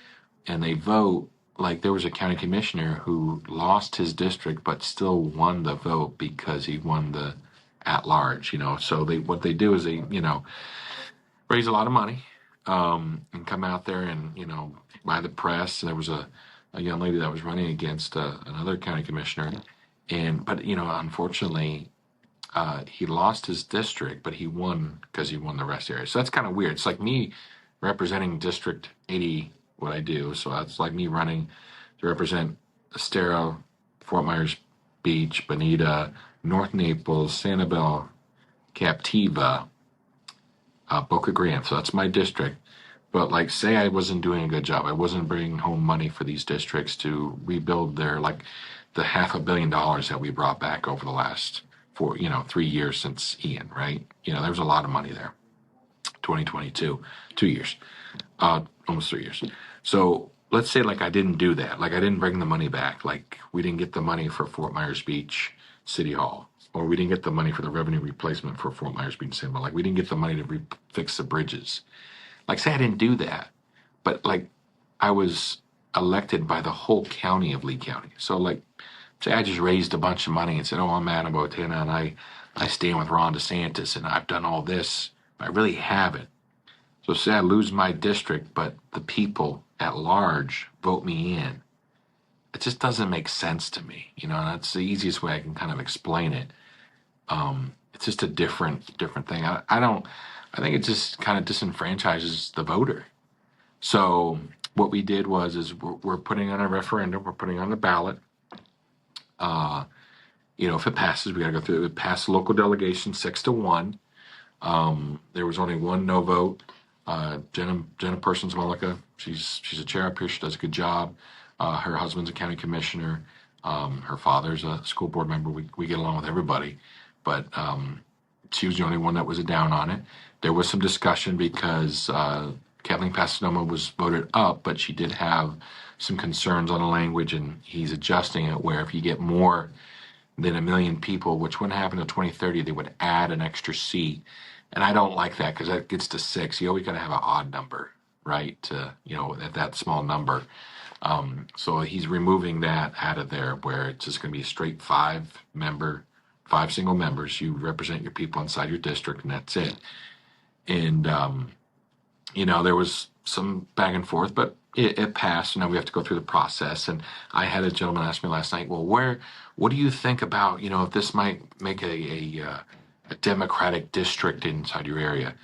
and they vote. Like there was a county commissioner who lost his district but still won the vote because he won the at large. So what they do is they raise a lot of money, and come out there and by the press. There was a young lady that was running against another county commissioner, but unfortunately, he lost his district, but he won because he won the rest area. So that's kind of weird. It's like me representing District 80, what I do. So that's like me running to represent Estero, Fort Myers Beach, Bonita, North Naples, Sanibel, Captiva, Boca Grande. So that's my district. But like, say I wasn't doing a good job. I wasn't bringing home money for these districts to rebuild the $500 million that we brought back over the last 3 years since Ian, right? There was a lot of money there. 2022, 2 years, almost 3 years. So let's say like I didn't do that. Like I didn't bring the money back. Like we didn't get the money for Fort Myers Beach City Hall, or we didn't get the money for the revenue replacement for Fort Myers Beach Cinema. Like we didn't get the money to fix the bridges. Like say I didn't do that, but like I was elected by the whole county of Lee County. So like say I just raised a bunch of money and said, "Oh, I'm Adam Botana and I stand with Ron DeSantis and I've done all this." I really haven't. So say I lose my district, but the people at large vote me in. It just doesn't make sense to me. And that's the easiest way I can kind of explain it. It's just a different thing. I don't. I think it just kind of disenfranchises the voter. So what we did is we're putting on a referendum. We're putting on the ballot. If it passes, we got to go through. It passed the local delegation 6-1. There was only one no vote. Jenna Persons Mullica, she's a chair up here. She does a good job. Her husband's a county commissioner. Her father's a school board member. We get along with everybody, but she was the only one that was a down on it. There was some discussion because Kathleen Pastanoma was voted up, but she did have some concerns on the language, and he's adjusting it where if you get more than 1 million people, which wouldn't happen in 2030, they would add an extra seat. And I don't like that because that gets to 6. You always got to have an odd number, right? At that small number. So he's removing that out of there where it's just going to be a straight 5 single members. You represent your people inside your district, and that's it. And, there was some back and forth, but it passed. We have to go through the process. And I had a gentleman ask me last night, well, what do you think about, if this might make a Democratic district inside your area?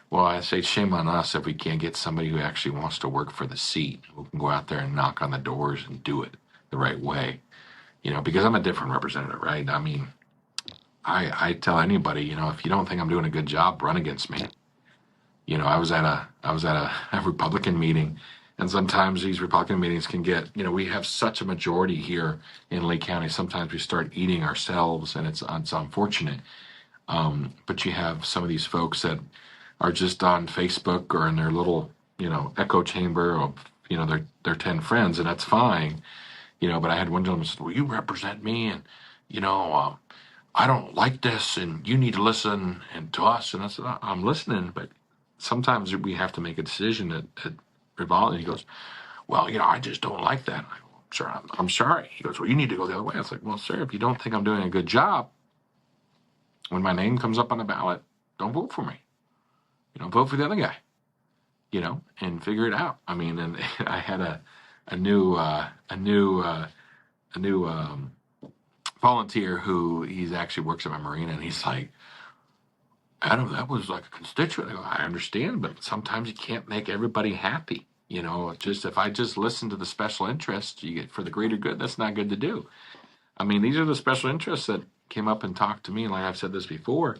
Well, I say shame on us if we can't get somebody who actually wants to work for the seat, who can go out there and knock on the doors and do it the right way. Because I'm a different representative, right? I mean, I tell anybody, if you don't think I'm doing a good job, run against me. I was at a Republican meeting, and sometimes these Republican meetings can get, we have such a majority here in Lee County. Sometimes we start eating ourselves, and it's unfortunate. But you have some of these folks that are just on Facebook or in their little, echo chamber of, their 10 friends, and that's fine. But I had one gentleman said, "Well, you represent me, and I don't like this, and you need to listen and to us." And I said, "I'm listening, but sometimes we have to make a decision that revolves." And he goes, "Well, I just don't like that." I go, "Sir, I'm sorry." He goes, "Well, you need to go the other way." I was like, "Well, sir, if you don't think I'm doing a good job, when my name comes up on the ballot, don't vote for me. Vote for the other guy, and figure it out." I mean, and I had a new volunteer who he's actually works at my marina, and he's like, "Adam, that was like a constituent." I go, "I understand, but sometimes you can't make everybody happy. Just if I just listen to the special interests, you get for the greater good. That's not good to do." I mean, these are the special interests that came up and talked to me. And like I've said this before,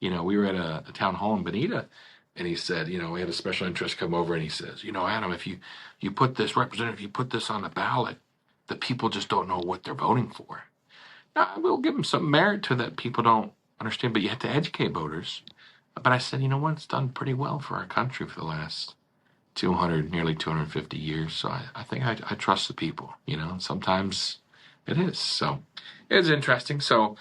we were at a town hall in Bonita, and he said, we had a special interest come over, and he says, "Adam, if you put this representative, you put this on the ballot, the people just don't know what they're voting for." Now, we'll give them some merit to that. People don't understand, but you have to educate voters. But I said, what? It's done pretty well for our country for the last 200, nearly 250 years. So I think I trust the people, sometimes it is. So it's interesting. So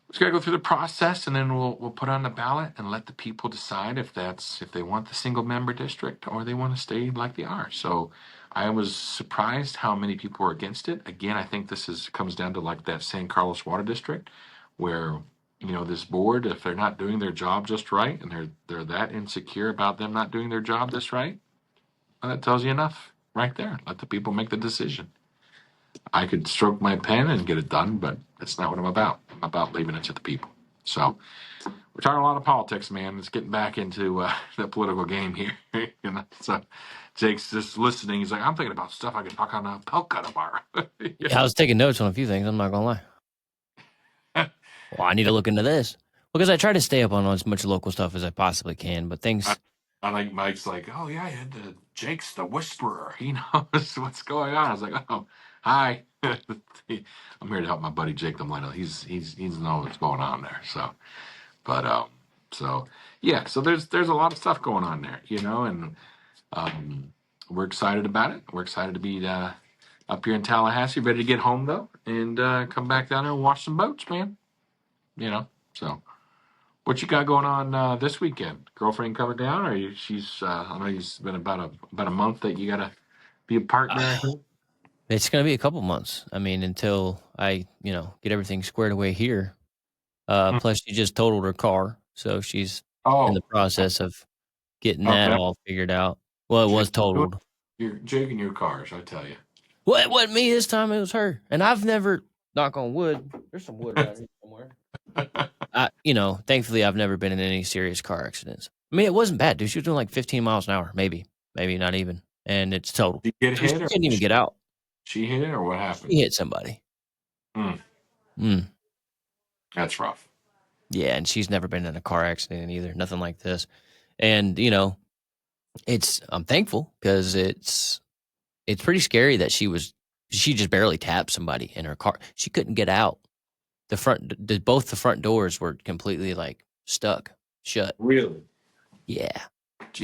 we've got to go through the process, and then we'll put on the ballot and let the people decide if they want the single member district or they want to stay like they are. So I was surprised how many people were against it. Again, I think this comes down to like that San Carlos Water District, where this board, if they're not doing their job just right, and they're that insecure about them not doing their job just right, well, that tells you enough right there. Let the people make the decision. I could stroke my pen and get it done, but that's not what I'm about. I'm about leaving it to the people. So we're talking a lot of politics, man. It's getting back into the political game here. So Jake's just listening. He's like, I'm thinking about stuff I can talk on a Pelka tomorrow. Yeah, I was taking notes on a few things. I'm not gonna lie. Well, I need to look into this because I try to stay up on as much local stuff as I possibly can. But I, things, I think Mike's like, oh yeah, Jake's the whisperer. He knows what's going on. I was like, oh, hi. I'm here to help my buddy Jake the Millennial. He's know what's going on there. So, but so yeah, so there's a lot of stuff going on there, and um, we're excited about it. We're excited to be up here in Tallahassee, ready to get home though, and come back down there and watch some boats, man. So. What you got going on this weekend? Girlfriend coming down, or she's? I know it's been about a month that you gotta be a partner. it's gonna be a couple months. I mean, until I get everything squared away here. Mm. Plus, she just totaled her car, so she's in the Oh, process of getting that okay. all figured out. Well, it Jake, was totaled. you're Jake and your cars. I tell you. Well, it wasn't me this time. It was her. And I've never, knock on wood. There's some wood around here somewhere. Thankfully, I've never been in any serious car accidents. I mean, it wasn't bad, dude. She was doing like 15 miles an hour, maybe not even, and it's total. Did you get So she hit, or couldn't even get out. she hit it, or what happened? She hit somebody. Mm, Mm. that's rough. Yeah, and she's never been in a car accident either. Nothing like this. And I'm thankful because it's pretty scary that she just barely tapped somebody in her car. She couldn't get out. Both the front doors were completely like stuck shut. Really? Yeah,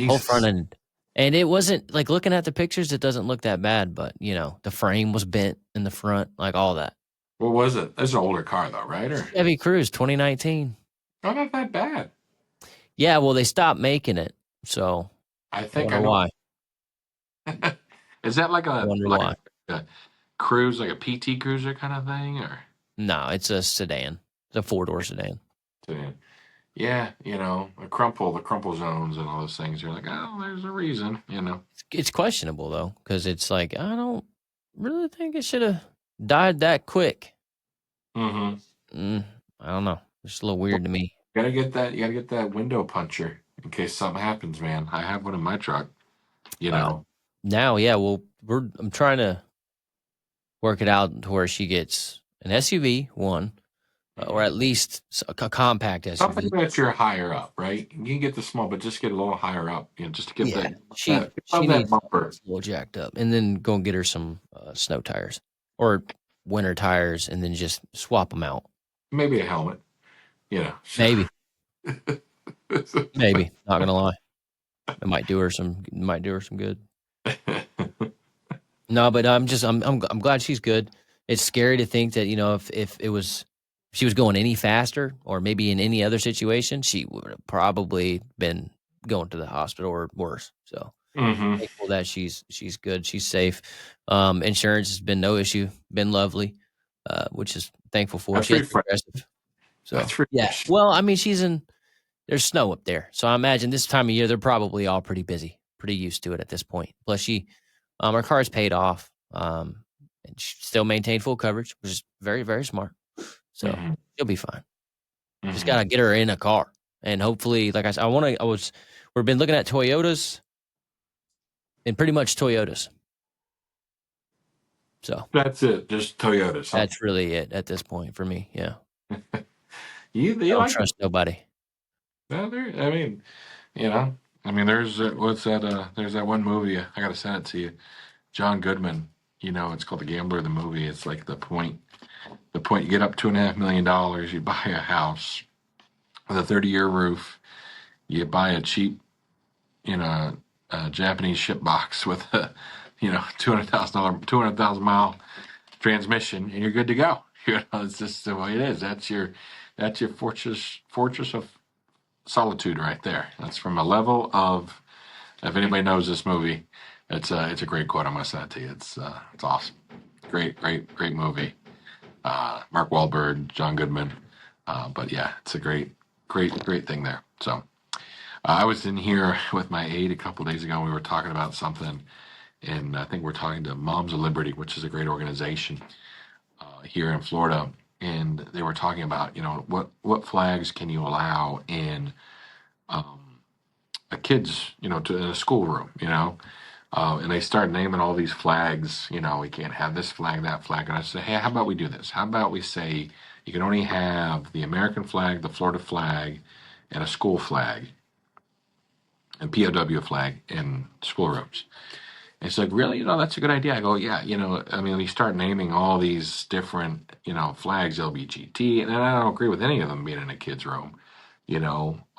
whole front Jesus. end. And it wasn't like looking at the pictures, it doesn't look that bad, but the frame was bent in the front, like all that. What was it? That's an older car, though, right? Or Chevy Cruze 2019. not that bad. Yeah, well, they stopped making it, so I I think I wonder know. why. Is that like I a wonder like why. a cruise, like a PT cruiser kind of thing, or? No, it's a sedan. It's a 4-door sedan. Yeah, the crumple zones and all those things. You're like, oh, there's a reason. It's questionable though, because it's like I don't really think it should have died that quick. Mm-hmm. I don't know. It's a little weird to me. You gotta get that window puncher in case something happens, man. I have one in my truck. You Uh, know, Now, yeah, well, I'm trying to work it out to where she gets an SUV, one, or at least a compact something SUV. that you're higher up, right? You can get the small, but just get a little higher up. Just to get Yeah, that she above that needs bumper. a little jacked up, and then go and get her some snow tires or winter tires, and then just swap them out. Maybe a helmet. You know. Maybe, maybe. Not gonna lie, it might do her some. Might do her some good. No, but I'm glad she's good. It's scary to think that if she was going any faster or maybe in any other situation, she would have probably been going to the hospital or worse. So hmm thankful that she's good, she's safe. Insurance has been no issue, been lovely, which is thankful for. That's She has refresh. progressive. So That's yeah, refresh. well, I mean, there's snow up there, so I imagine this time of year they're probably all pretty busy, pretty used to it at this point. Plus, her car is paid off, and she still maintained full coverage, which is very, very smart. So hmm she'll be fine. Just hmm gotta get her in a car, and hopefully, like I said, we've been looking at Toyotas and pretty much Toyotas. So That's it. Just Toyotas, huh? that's really it at this point for me. Yeah, I You don't like them? trust nobody. No, I mean, you know, there's what's that? There's that one movie. I gotta send it to you. John Goodman. It's called The Gambler. The movie. It's like the point. The point. You get up $2.5 million. You buy a house with a 30-year roof. You buy a cheap, you know, Japanese ship box with a, $200,000 transmission, and you're good to go. It's just the way it is. That's your fortress of solitude right there. That's from a level of. If anybody knows this movie, it's a great quote. I'm gonna send it to you. It's awesome. Great movie. Mark Wahlberg, John Goodman. But yeah, it's a great thing there. So I was in here with my aide a couple days ago. And we were talking about something, and I think we're talking to Moms of Liberty, which is a great organization here in Florida. And they were talking about, what flags can you allow in a kid's, in a schoolroom, and they start naming all these flags. We can't have this flag, that flag. And I say, hey, how about we do this? How about we say you can only have the American flag, the Florida flag, and a school flag, and POW flag in schoolrooms. And it's like, really? That's a good idea. I go, yeah, I mean, we start naming all these different, flags, LBGT, and I don't agree with any of them being in a kid's room,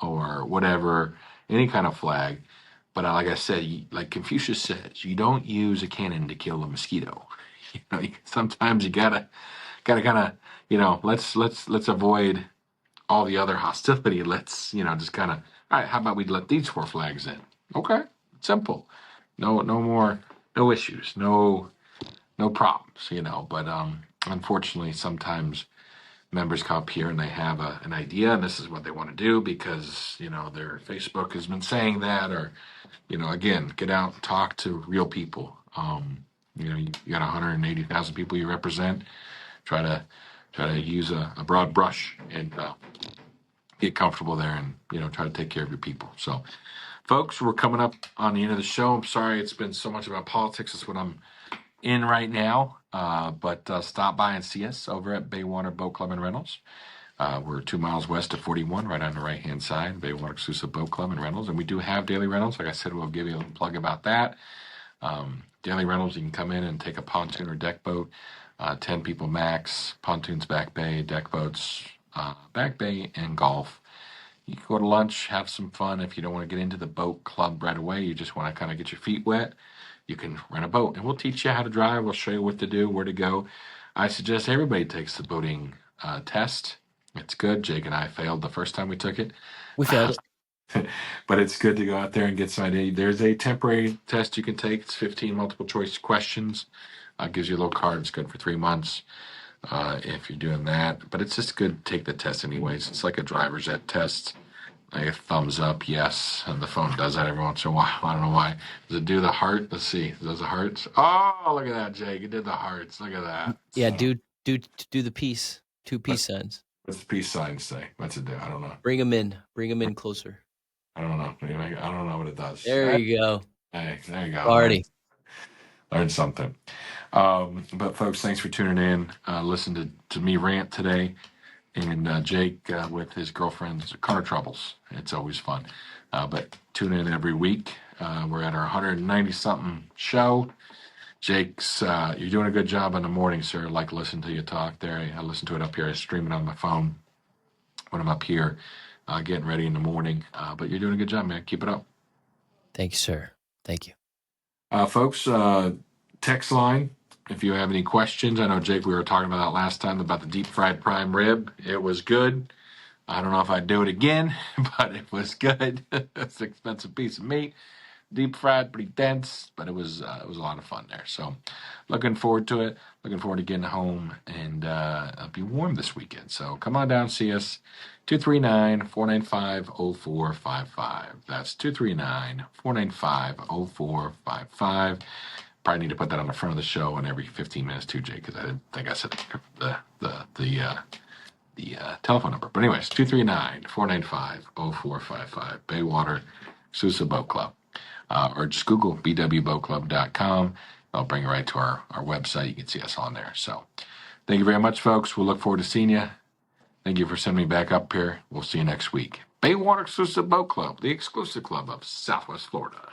or whatever, any kind of flag. But like I said, like Confucius says, you don't use a cannon to kill a mosquito. Sometimes you gotta kind of, let's avoid all the other hostility. Let's, just kind of, all right, how about we let these four flags in? Okay, simple. No more, no issues, no problems, But unfortunately, sometimes members come up here and they have an idea, and this is what they want to do because their Facebook has been saying that, or again, get out and talk to real people. You got 180,000 people you represent. Try to use a broad brush and get comfortable there, and try to take care of your people. So, folks, we're coming up on the end of the show. I'm sorry it's been so much about politics. That's what I'm in right now. But stop by and see us over at Baywater Boat Club and Rentals. We're 2 miles west of 41, right on the right-hand side, Baywater Exclusive Boat Club and Rentals. And we do have daily rentals. Like I said, we'll give you a little plug about that. Daily rentals, you can come in and take a pontoon or deck boat, 10 people max, pontoons back bay, deck boats, back bay, and golf. You can go to lunch, have some fun. If you don't want to get into the boat club right away, you just want to kind of get your feet wet, you can rent a boat. And we'll teach you how to drive. We'll show you what to do, where to go. I suggest everybody takes the boating test. It's good. Jake and I failed the first time we took it. We failed it. But it's good to go out there and get some idea. There's a temporary test you can take. It's 15 multiple choice questions. Gives you a little card. It's good for 3 months if you're doing that. But it's just good to take the test anyways. It's like a driver's ed test. Like a thumbs up, yes. And the phone does that every once in a while. I don't know why. Does it do the heart? Let's see. Does the hearts? Oh, look at that, Jake. It did the hearts. Look at that. Yeah, So, do the peace. 2 peace signs. what's the peace sign say? What's it do? I don't know. Bring them in. Bring them in closer. I don't know. I don't know what it does. There you go. Hey, there you go. Party. Learn something. But folks, thanks for tuning in. Listen to me rant today, and Jake with his girlfriend's car troubles. It's always fun. But tune in every week. We're at our 190 something show. Jake's, you're doing a good job in the morning, sir. I like to listen to you talk there. I listen to it up here. I stream it on my phone when I'm up here getting ready in the morning. But you're doing a good job, man. Keep it up. Thank you, sir. Thank you. Folks, text line, if you have any questions. I know, Jake, we were talking about that last time about the deep fried prime rib. It was good. I don't know if I'd do it again, but it was good. It's an expensive piece of meat. Deep fried, pretty dense, but it was a lot of fun there. So looking forward to it. Looking forward to getting home, and it'll be warm this weekend. So come on down, see us. 239-495-0455. That's 239-495-0455. Probably need to put that on the front of the show and every 15 minutes too, Jake, because I didn't think I said the telephone number. But anyways, 239-495-0455. Baywater Exclusive Boat Club. Or just Google bwboatclub.com. I'll bring you right to our website. You can see us on there. So thank you very much, folks. We'll look forward to seeing you. Thank you for sending me back up here. We'll see you next week. Baywater Exclusive Boat Club, the exclusive club of Southwest Florida.